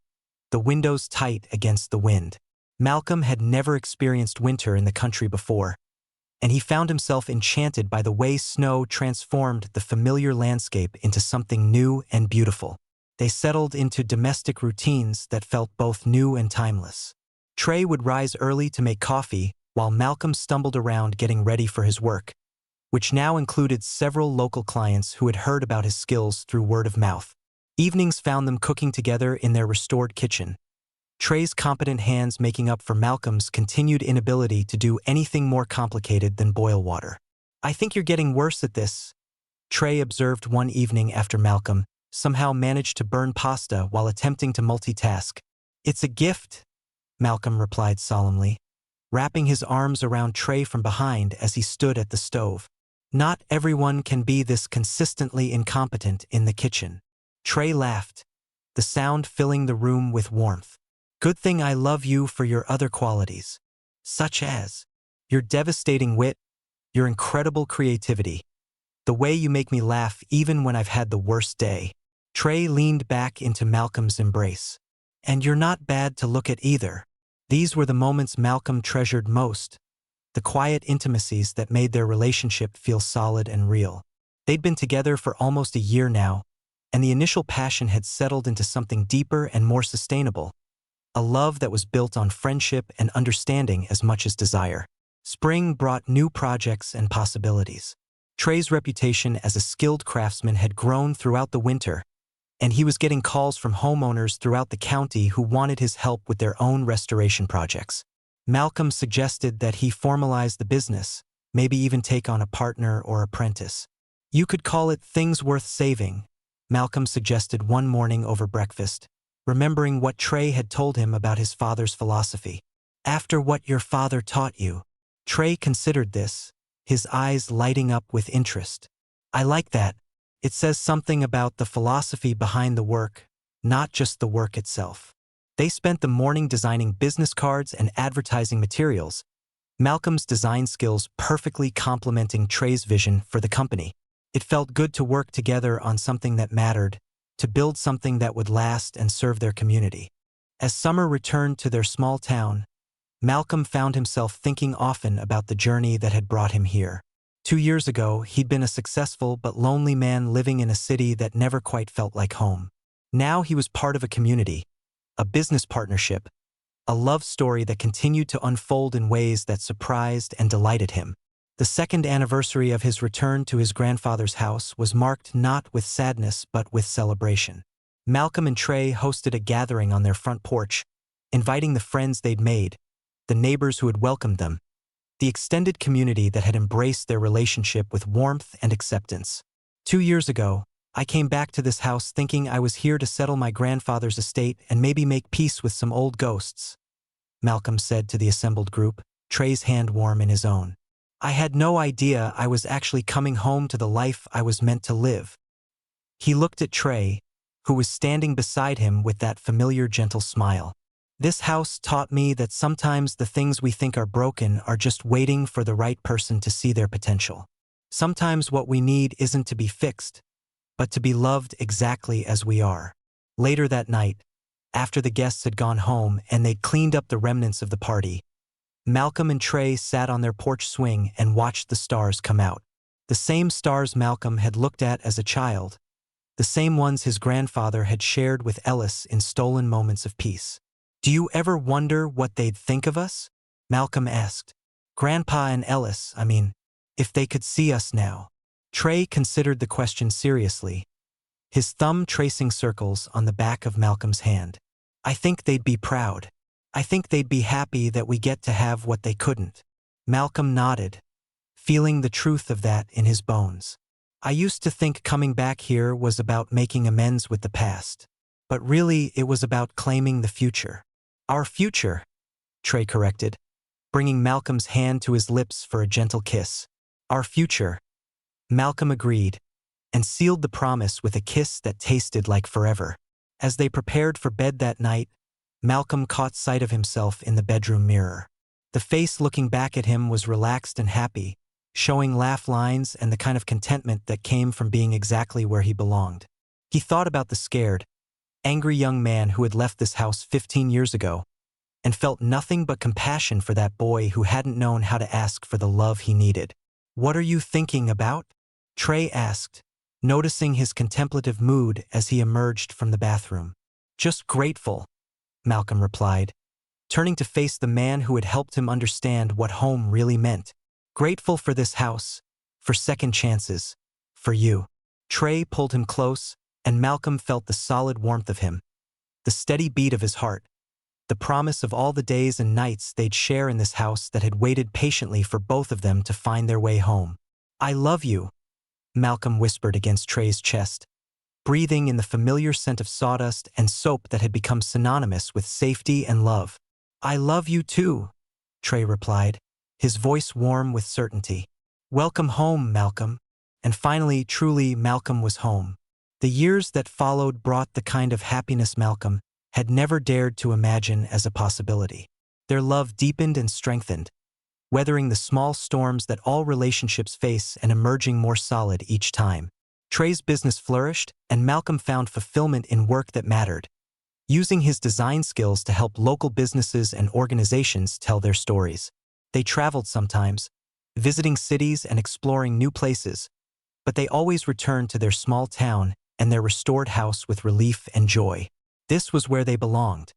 the windows tight against the wind. Malcolm had never experienced winter in the country before, and he found himself enchanted by the way snow transformed the familiar landscape into something new and beautiful. They settled into domestic routines that felt both new and timeless. Trey would rise early to make coffee, while Malcolm stumbled around getting ready for his work, which now included several local clients who had heard about his skills through word of mouth. Evenings found them cooking together in their restored kitchen, Trey's competent hands making up for Malcolm's continued inability to do anything more complicated than boil water. "I think you're getting worse at this," Trey observed one evening after Malcolm somehow managed to burn pasta while attempting to multitask. "It's a gift," Malcolm replied solemnly, wrapping his arms around Trey from behind as he stood at the stove. "Not everyone can be this consistently incompetent in the kitchen." Trey laughed, the sound filling the room with warmth. "Good thing I love you for your other qualities, such as your devastating wit, your incredible creativity, the way you make me laugh even when I've had the worst day." Trey leaned back into Malcolm's embrace. "And you're not bad to look at either." These were the moments Malcolm treasured most, the quiet intimacies that made their relationship feel solid and real. They'd been together for almost a year now, and the initial passion had settled into something deeper and more sustainable, a love that was built on friendship and understanding as much as desire. Spring brought new projects and possibilities. Trey's reputation as a skilled craftsman had grown throughout the winter, and he was getting calls from homeowners throughout the county who wanted his help with their own restoration projects. Malcolm suggested that he formalize the business, maybe even take on a partner or apprentice. "You could call it things worth saving," Malcolm suggested one morning over breakfast, remembering what Trey had told him about his father's philosophy. "After what your father taught you." Trey considered this, his eyes lighting up with interest. "I like that. It says something about the philosophy behind the work, not just the work itself." They spent the morning designing business cards and advertising materials, Malcolm's design skills perfectly complementing Trey's vision for the company. It felt good to work together on something that mattered, to build something that would last and serve their community. As summer returned to their small town, Malcolm found himself thinking often about the journey that had brought him here. 2 years ago, he'd been a successful but lonely man living in a city that never quite felt like home. Now he was part of a community, a business partnership, a love story that continued to unfold in ways that surprised and delighted him. The second anniversary of his return to his grandfather's house was marked not with sadness but with celebration. Malcolm and Trey hosted a gathering on their front porch, inviting the friends they'd made, the neighbors who had welcomed them, the extended community that had embraced their relationship with warmth and acceptance. 2 years ago, I came back to this house thinking I was here to settle my grandfather's estate and maybe make peace with some old ghosts," Malcolm said to the assembled group, Trey's hand warm in his own. "I had no idea I was actually coming home to the life I was meant to live." He looked at Trey, who was standing beside him with that familiar gentle smile. "This house taught me that sometimes the things we think are broken are just waiting for the right person to see their potential. Sometimes what we need isn't to be fixed, but to be loved exactly as we are." Later that night, after the guests had gone home and they'd cleaned up the remnants of the party, Malcolm and Trey sat on their porch swing and watched the stars come out. The same stars Malcolm had looked at as a child, the same ones his grandfather had shared with Ellis in stolen moments of peace. "Do you ever wonder what they'd think of us?" Malcolm asked. "Grandpa and Ellis, I mean, if they could see us now." Trey considered the question seriously, his thumb tracing circles on the back of Malcolm's hand. "I think they'd be proud. I think they'd be happy that we get to have what they couldn't." Malcolm nodded, feeling the truth of that in his bones. "I used to think coming back here was about making amends with the past, but really it was about claiming the future." "Our future," Trey corrected, bringing Malcolm's hand to his lips for a gentle kiss. "Our future," Malcolm agreed, and sealed the promise with a kiss that tasted like forever. As they prepared for bed that night, Malcolm caught sight of himself in the bedroom mirror. The face looking back at him was relaxed and happy, showing laugh lines and the kind of contentment that came from being exactly where he belonged. He thought about the scared, angry young man who had left this house 15 years ago, and felt nothing but compassion for that boy who hadn't known how to ask for the love he needed. "What are you thinking about?" Trey asked, noticing his contemplative mood as he emerged from the bathroom. "Just grateful," Malcolm replied, turning to face the man who had helped him understand what home really meant. "Grateful for this house, for second chances, for you." Trey pulled him close, and Malcolm felt the solid warmth of him, the steady beat of his heart, the promise of all the days and nights they'd share in this house that had waited patiently for both of them to find their way home. "I love you," Malcolm whispered against Trey's chest, breathing in the familiar scent of sawdust and soap that had become synonymous with safety and love. "I love you too," Trey replied, his voice warm with certainty. "Welcome home, Malcolm." And finally, truly, Malcolm was home. The years that followed brought the kind of happiness Malcolm had never dared to imagine as a possibility. Their love deepened and strengthened, weathering the small storms that all relationships face and emerging more solid each time. Trey's business flourished, and Malcolm found fulfillment in work that mattered, using his design skills to help local businesses and organizations tell their stories. They traveled sometimes, visiting cities and exploring new places, but they always returned to their small town and their restored house with relief and joy. This was where they belonged,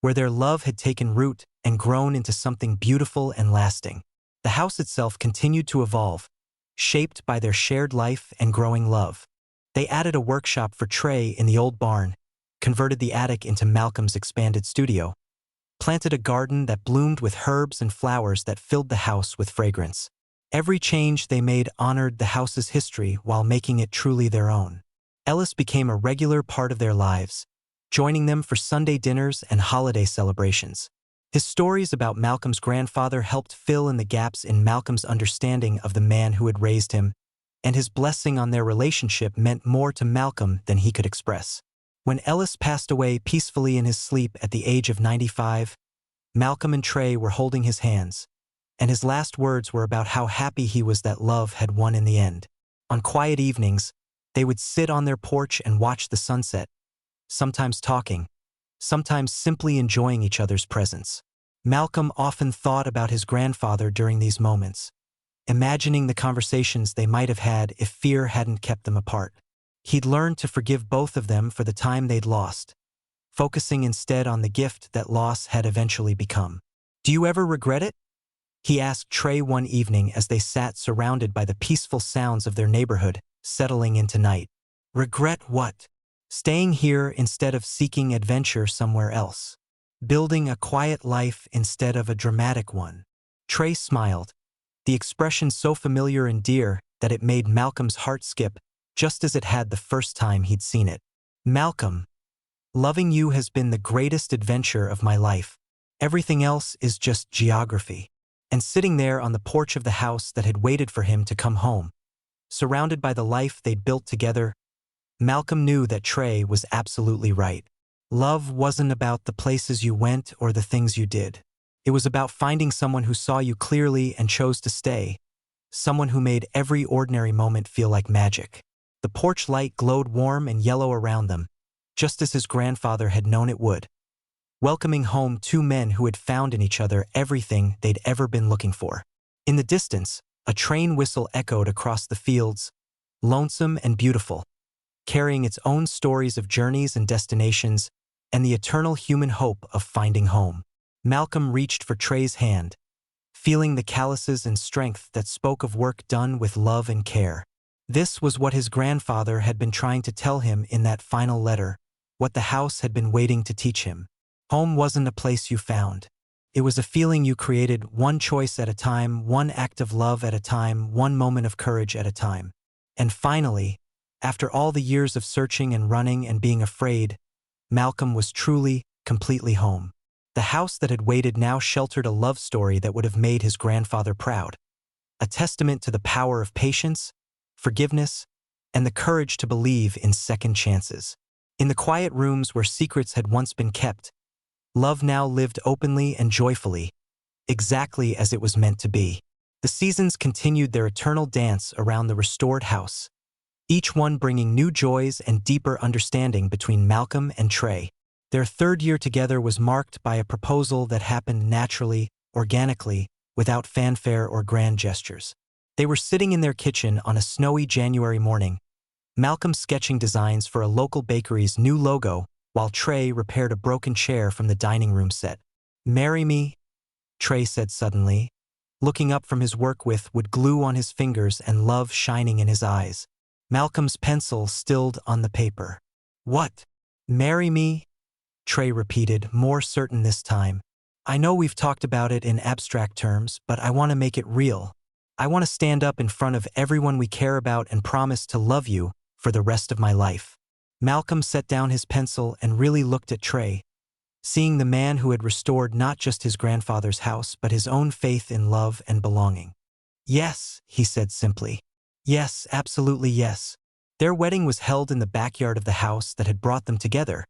where their love had taken root and grown into something beautiful and lasting. The house itself continued to evolve, shaped by their shared life and growing love. They added a workshop for Trey in the old barn, converted the attic into Malcolm's expanded studio, planted a garden that bloomed with herbs and flowers that filled the house with fragrance. Every change they made honored the house's history while making it truly their own. Ellis became a regular part of their lives, joining them for Sunday dinners and holiday celebrations. His stories about Malcolm's grandfather helped fill in the gaps in Malcolm's understanding of the man who had raised him, and his blessing on their relationship meant more to Malcolm than he could express. When Ellis passed away peacefully in his sleep at the age of 95, Malcolm and Trey were holding his hands, and his last words were about how happy he was that love had won in the end. On quiet evenings, they would sit on their porch and watch the sunset, sometimes talking, sometimes simply enjoying each other's presence. Malcolm often thought about his grandfather during these moments, imagining the conversations they might have had if fear hadn't kept them apart. He'd learned to forgive both of them for the time they'd lost, focusing instead on the gift that loss had eventually become. "Do you ever regret it?" he asked Trey one evening as they sat surrounded by the peaceful sounds of their neighborhood settling into night. "Regret what?" "Staying here instead of seeking adventure somewhere else. Building a quiet life instead of a dramatic one." Trey smiled, the expression so familiar and dear that it made Malcolm's heart skip, just as it had the first time he'd seen it. "Malcolm, loving you has been the greatest adventure of my life. Everything else is just geography." And sitting there on the porch of the house that had waited for him to come home, surrounded by the life they'd built together, Malcolm knew that Trey was absolutely right. Love wasn't about the places you went or the things you did. It was about finding someone who saw you clearly and chose to stay, someone who made every ordinary moment feel like magic. The porch light glowed warm and yellow around them, just as his grandfather had known it would, welcoming home two men who had found in each other everything they'd ever been looking for. In the distance, a train whistle echoed across the fields, lonesome and beautiful, carrying its own stories of journeys and destinations and the eternal human hope of finding home. Malcolm reached for Trey's hand, feeling the calluses and strength that spoke of work done with love and care. This was what his grandfather had been trying to tell him in that final letter, what the house had been waiting to teach him. Home wasn't a place you found. It was a feeling you created, one choice at a time, one act of love at a time, one moment of courage at a time. And finally, after all the years of searching and running and being afraid, Malcolm was truly, completely home. The house that had waited now sheltered a love story that would have made his grandfather proud, a testament to the power of patience, forgiveness, and the courage to believe in second chances. In the quiet rooms where secrets had once been kept, Love now lived openly and joyfully, exactly as it was meant to be. The seasons continued their eternal dance around the restored house, each one bringing new joys and deeper understanding between Malcolm and Trey. Their third year together was marked by a proposal that happened naturally, organically, without fanfare or grand gestures. They were sitting in their kitchen on a snowy January morning, Malcolm sketching designs for a local bakery's new logo, while Trey repaired a broken chair from the dining room set. "Marry me," Trey said suddenly, looking up from his work with glue on his fingers and love shining in his eyes. Malcolm's pencil stilled on the paper. "What? Marry me?" Trey repeated, more certain this time. "I know we've talked about it in abstract terms, but I want to make it real. I want to stand up in front of everyone we care about and promise to love you for the rest of my life." Malcolm set down his pencil and really looked at Trey, seeing the man who had restored not just his grandfather's house but his own faith in love and belonging. "Yes," he said simply. "Yes, absolutely yes." Their wedding was held in the backyard of the house that had brought them together,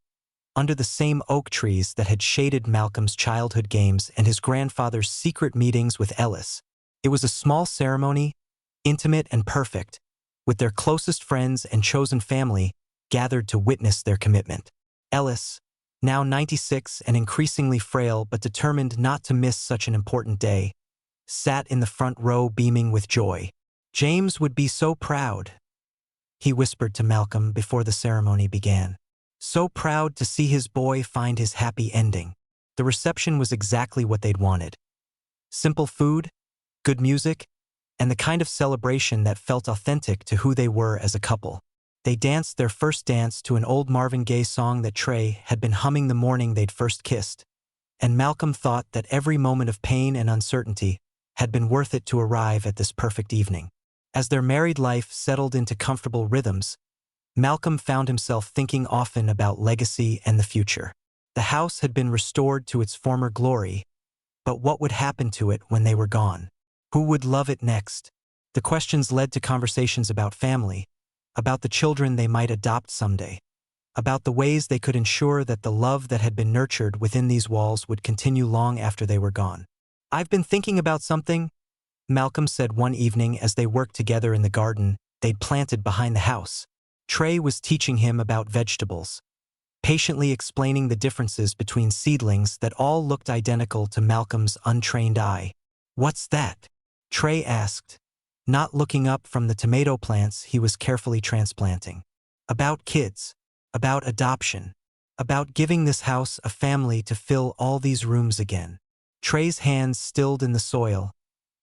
under the same oak trees that had shaded Malcolm's childhood games and his grandfather's secret meetings with Ellis. It was a small ceremony, intimate and perfect, with their closest friends and chosen family gathered to witness their commitment. Ellis, now 96 and increasingly frail but determined not to miss such an important day, sat in the front row beaming with joy. "James would be so proud," he whispered to Malcolm before the ceremony began. "So proud to see his boy find his happy ending." The reception was exactly what they'd wanted. Simple food, good music, and the kind of celebration that felt authentic to who they were as a couple. They danced their first dance to an old Marvin Gaye song that Trey had been humming the morning they'd first kissed, and Malcolm thought that every moment of pain and uncertainty had been worth it to arrive at this perfect evening. As their married life settled into comfortable rhythms, Malcolm found himself thinking often about legacy and the future. The house had been restored to its former glory, but what would happen to it when they were gone? Who would love it next? The questions led to conversations about family, about the children they might adopt someday, about the ways they could ensure that the love that had been nurtured within these walls would continue long after they were gone. "I've been thinking about something," Malcolm said one evening as they worked together in the garden they'd planted behind the house. Trey was teaching him about vegetables, patiently explaining the differences between seedlings that all looked identical to Malcolm's untrained eye. "What's that?" Trey asked, not looking up from the tomato plants he was carefully transplanting. "About kids, about adoption, about giving this house a family to fill all these rooms again." Trey's hands stilled in the soil,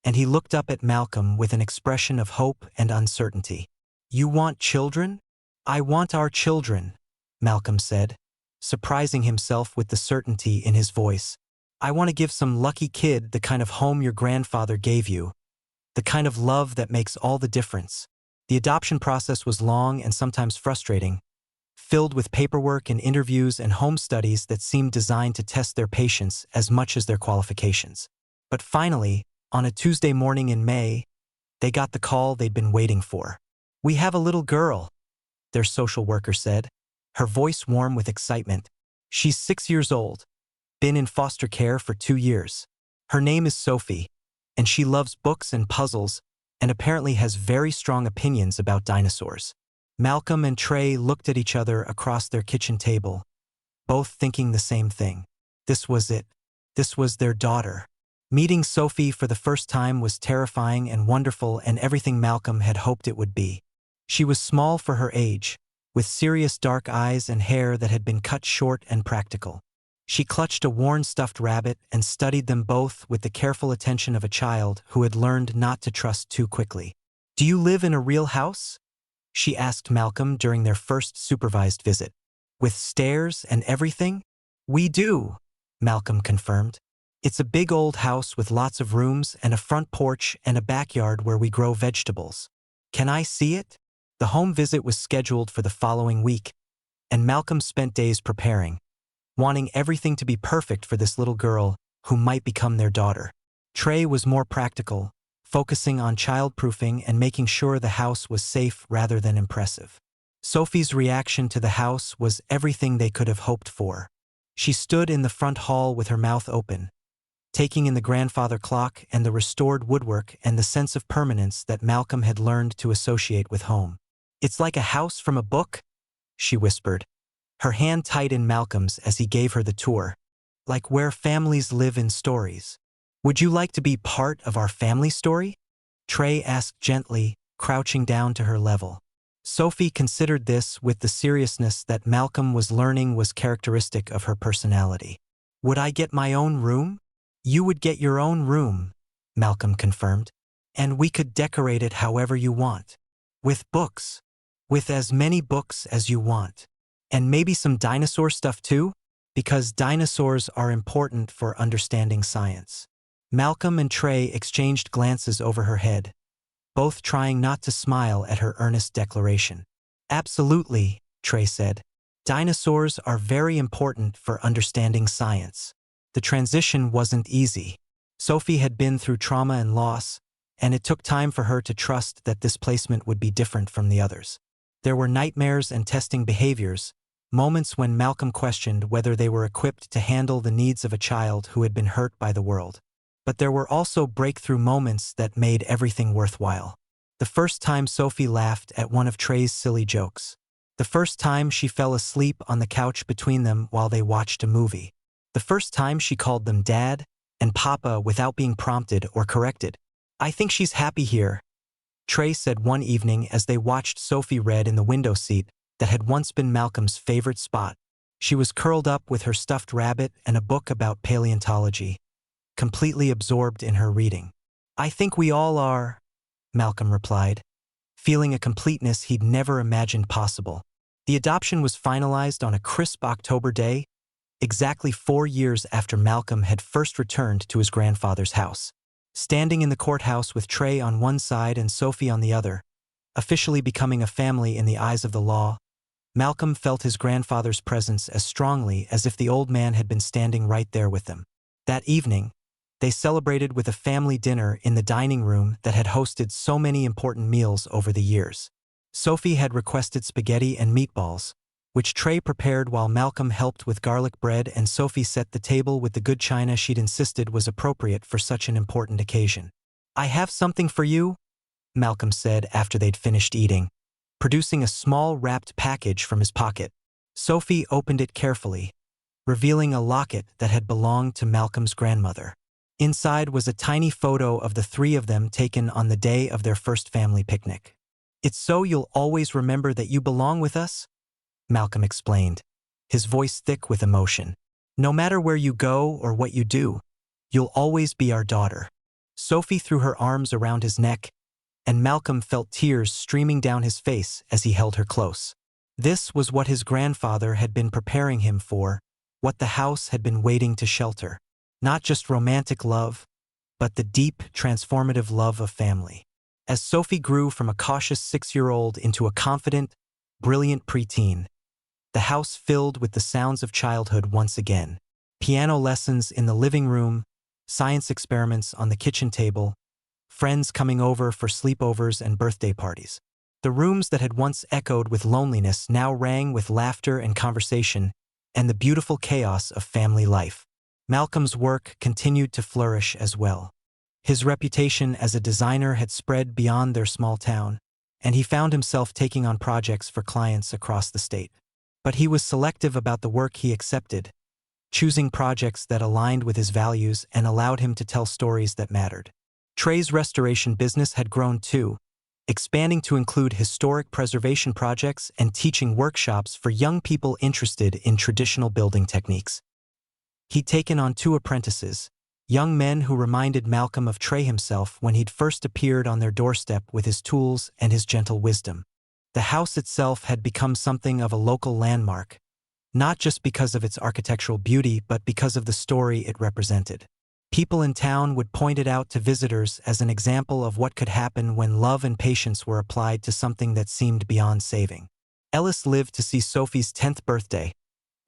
and he looked up at Malcolm with an expression of hope and uncertainty. "You want children?" "I want our children," Malcolm said, surprising himself with the certainty in his voice. "I want to give some lucky kid the kind of home your grandfather gave you, the kind of love that makes all the difference." The adoption process was long and sometimes frustrating, filled with paperwork and interviews and home studies that seemed designed to test their patience as much as their qualifications. But finally, on a Tuesday morning in May, they got the call they'd been waiting for. "We have a little girl," their social worker said, her voice warm with excitement. "She's 6 years old, been in foster care for 2 years. Her name is Sophie, and she loves books and puzzles and apparently has very strong opinions about dinosaurs." Malcolm and Trey looked at each other across their kitchen table, both thinking the same thing. This was it. This was their daughter. Meeting Sophie for the first time was terrifying and wonderful and everything Malcolm had hoped it would be. She was small for her age, with serious dark eyes and hair that had been cut short and practical. She clutched a worn stuffed rabbit and studied them both with the careful attention of a child who had learned not to trust too quickly. "Do you live in a real house?" she asked Malcolm during their first supervised visit. "With stairs and everything?" "We do," Malcolm confirmed. "It's a big old house with lots of rooms and a front porch and a backyard where we grow vegetables." "Can I see it?" The home visit was scheduled for the following week, and Malcolm spent days preparing, wanting everything to be perfect for this little girl who might become their daughter. Trey was more practical, focusing on childproofing and making sure the house was safe rather than impressive. Sophie's reaction to the house was everything they could have hoped for. She stood in the front hall with her mouth open, taking in the grandfather clock and the restored woodwork and the sense of permanence that Malcolm had learned to associate with home. "It's like a house from a book," she whispered, her hand tight in Malcolm's as he gave her the tour. "Like where families live in stories. Would you like to be part of our family story?" Trey asked gently, crouching down to her level. Sophie considered this with the seriousness that Malcolm was learning was characteristic of her personality. "Would I get my own room?" "You would get your own room," Malcolm confirmed. "And we could decorate it however you want. With books. With as many books as you want. And maybe some dinosaur stuff too? Because dinosaurs are important for understanding science." Malcolm and Trey exchanged glances over her head, both trying not to smile at her earnest declaration. "Absolutely," Trey said. "Dinosaurs are very important for understanding science." The transition wasn't easy. Sophie had been through trauma and loss, and it took time for her to trust that this placement would be different from the others. There were nightmares and testing behaviors, moments when Malcolm questioned whether they were equipped to handle the needs of a child who had been hurt by the world. But there were also breakthrough moments that made everything worthwhile. The first time Sophie laughed at one of Trey's silly jokes. The first time she fell asleep on the couch between them while they watched a movie. The first time she called them Dad and Papa without being prompted or corrected. "I think she's happy here," Trey said one evening as they watched Sophie read in the window seat that had once been Malcolm's favorite spot. She was curled up with her stuffed rabbit and a book about paleontology, completely absorbed in her reading. "I think we all are," Malcolm replied, feeling a completeness he'd never imagined possible. The adoption was finalized on a crisp October day, exactly 4 years after Malcolm had first returned to his grandfather's house. Standing in the courthouse with Trey on one side and Sophie on the other, officially becoming a family in the eyes of the law, Malcolm felt his grandfather's presence as strongly as if the old man had been standing right there with them. That evening, they celebrated with a family dinner in the dining room that had hosted so many important meals over the years. Sophie had requested spaghetti and meatballs, which Trey prepared while Malcolm helped with garlic bread, and Sophie set the table with the good china she'd insisted was appropriate for such an important occasion. "I have something for you," Malcolm said after they'd finished eating, producing a small wrapped package from his pocket. Sophie opened it carefully, revealing a locket that had belonged to Malcolm's grandmother. Inside was a tiny photo of the three of them taken on the day of their first family picnic. "It's so you'll always remember that you belong with us," Malcolm explained, his voice thick with emotion. "No matter where you go or what you do, you'll always be our daughter." Sophie threw her arms around his neck, and Malcolm felt tears streaming down his face as he held her close. This was what his grandfather had been preparing him for, what the house had been waiting to shelter. Not just romantic love, but the deep, transformative love of family. As Sophie grew from a cautious 6-year-old into a confident, brilliant preteen, the house filled with the sounds of childhood once again. Piano lessons in the living room, science experiments on the kitchen table, friends coming over for sleepovers and birthday parties. The rooms that had once echoed with loneliness now rang with laughter and conversation and the beautiful chaos of family life. Malcolm's work continued to flourish as well. His reputation as a designer had spread beyond their small town, and he found himself taking on projects for clients across the state. But he was selective about the work he accepted, choosing projects that aligned with his values and allowed him to tell stories that mattered. Trey's restoration business had grown too, expanding to include historic preservation projects and teaching workshops for young people interested in traditional building techniques. He'd taken on 2 apprentices, young men who reminded Malcolm of Trey himself when he'd first appeared on their doorstep with his tools and his gentle wisdom. The house itself had become something of a local landmark, not just because of its architectural beauty but because of the story it represented. People in town would point it out to visitors as an example of what could happen when love and patience were applied to something that seemed beyond saving. Ellis lived to see Sophie's 10th birthday,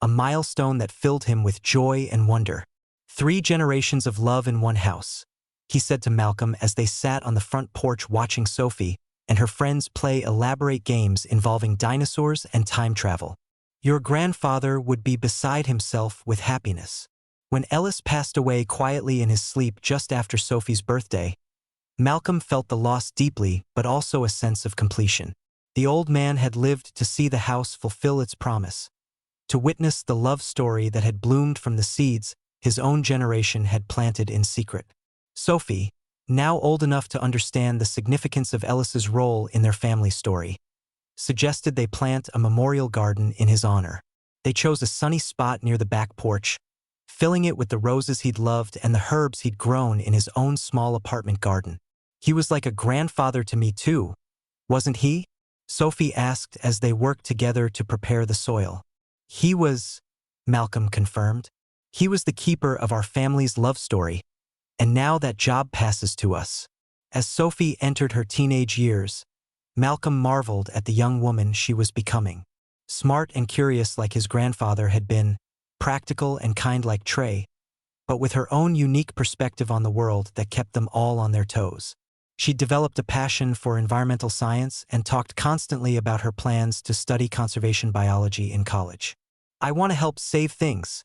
a milestone that filled him with joy and wonder. 3 generations of love in one house, he said to Malcolm as they sat on the front porch watching Sophie and her friends play elaborate games involving dinosaurs and time travel. Your grandfather would be beside himself with happiness. When Ellis passed away quietly in his sleep just after Sophie's birthday, Malcolm felt the loss deeply but also a sense of completion. The old man had lived to see the house fulfill its promise, to witness the love story that had bloomed from the seeds his own generation had planted in secret. Sophie, now old enough to understand the significance of Ellis's role in their family story, suggested they plant a memorial garden in his honor. They chose a sunny spot near the back porch, filling it with the roses he'd loved and the herbs he'd grown in his own small apartment garden. He was like a grandfather to me too, wasn't he? Sophie asked as they worked together to prepare the soil. He was, Malcolm confirmed. He was the keeper of our family's love story, and now that job passes to us. As Sophie entered her teenage years, Malcolm marveled at the young woman she was becoming. Smart and curious like his grandfather had been, practical and kind like Trey, but with her own unique perspective on the world that kept them all on their toes. She'd developed a passion for environmental science and talked constantly about her plans to study conservation biology in college. I want to help save things,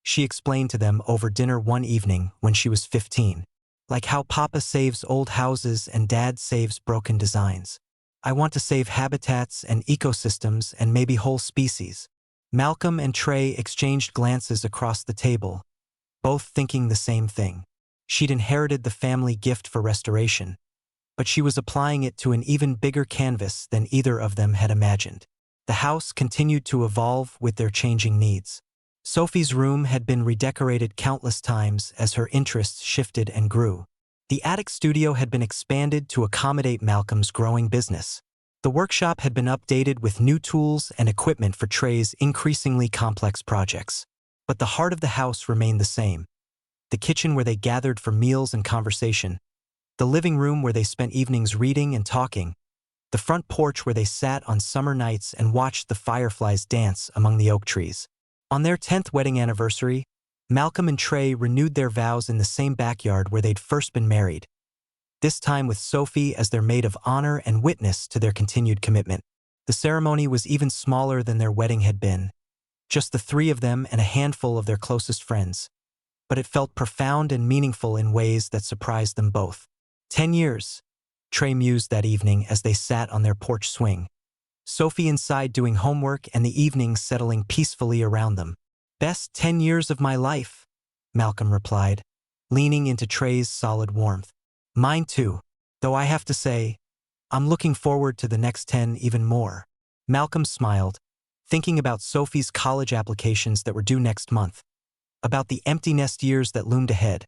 she explained to them over dinner one evening when she was 15. Like how Papa saves old houses and Dad saves broken designs. I want to save habitats and ecosystems and maybe whole species. Malcolm and Trey exchanged glances across the table, both thinking the same thing. She'd inherited the family gift for restoration, but she was applying it to an even bigger canvas than either of them had imagined. The house continued to evolve with their changing needs. Sophie's room had been redecorated countless times as her interests shifted and grew. The attic studio had been expanded to accommodate Malcolm's growing business. The workshop had been updated with new tools and equipment for Trey's increasingly complex projects. But the heart of the house remained the same. The kitchen where they gathered for meals and conversation, the living room where they spent evenings reading and talking, the front porch where they sat on summer nights and watched the fireflies dance among the oak trees. On their 10th wedding anniversary, Malcolm and Trey renewed their vows in the same backyard where they'd first been married, this time with Sophie as their maid of honor and witness to their continued commitment. The ceremony was even smaller than their wedding had been, just the three of them and a handful of their closest friends, but it felt profound and meaningful in ways that surprised them both. 10 years, Trey mused that evening as they sat on their porch swing, Sophie inside doing homework and the evenings settling peacefully around them. Best 10 years of my life, Malcolm replied, leaning into Trey's solid warmth. Mine too, though I have to say, I'm looking forward to the next 10 even more. Malcolm smiled, thinking about Sophie's college applications that were due next month, about the empty nest years that loomed ahead,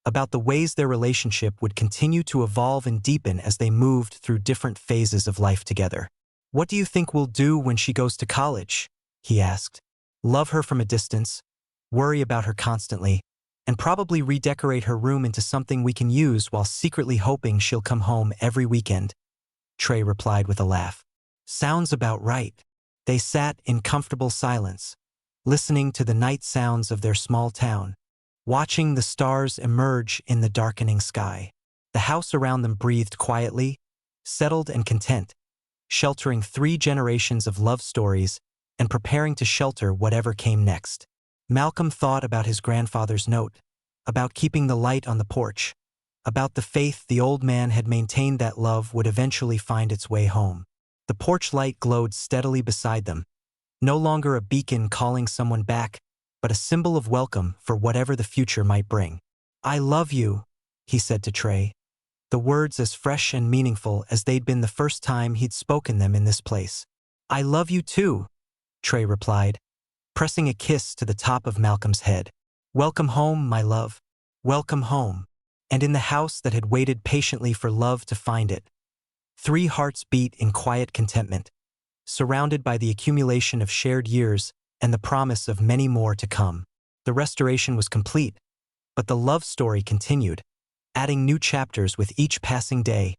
about the ways their relationship would continue to evolve and deepen as they moved through different phases of life together. What do you think we'll do when she goes to college? He asked. Love her from a distance, worry about her constantly, and probably redecorate her room into something we can use while secretly hoping she'll come home every weekend, Trey replied with a laugh. Sounds about right. They sat in comfortable silence, listening to the night sounds of their small town, watching the stars emerge in the darkening sky. The house around them breathed quietly, settled and content, sheltering 3 generations of love stories and preparing to shelter whatever came next. Malcolm thought about his grandfather's note, about keeping the light on the porch, about the faith the old man had maintained that love would eventually find its way home. The porch light glowed steadily beside them, no longer a beacon calling someone back, but a symbol of welcome for whatever the future might bring. I love you, he said to Trey, the words as fresh and meaningful as they'd been the first time he'd spoken them in this place. I love you too, Trey replied, pressing a kiss to the top of Malcolm's head. Welcome home, my love. Welcome home. And in the house that had waited patiently for love to find it, 3 hearts beat in quiet contentment, surrounded by the accumulation of shared years and the promise of many more to come. The restoration was complete, but the love story continued, adding new chapters with each passing day,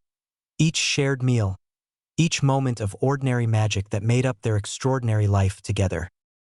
each shared meal, each moment of ordinary magic that made up their extraordinary life together.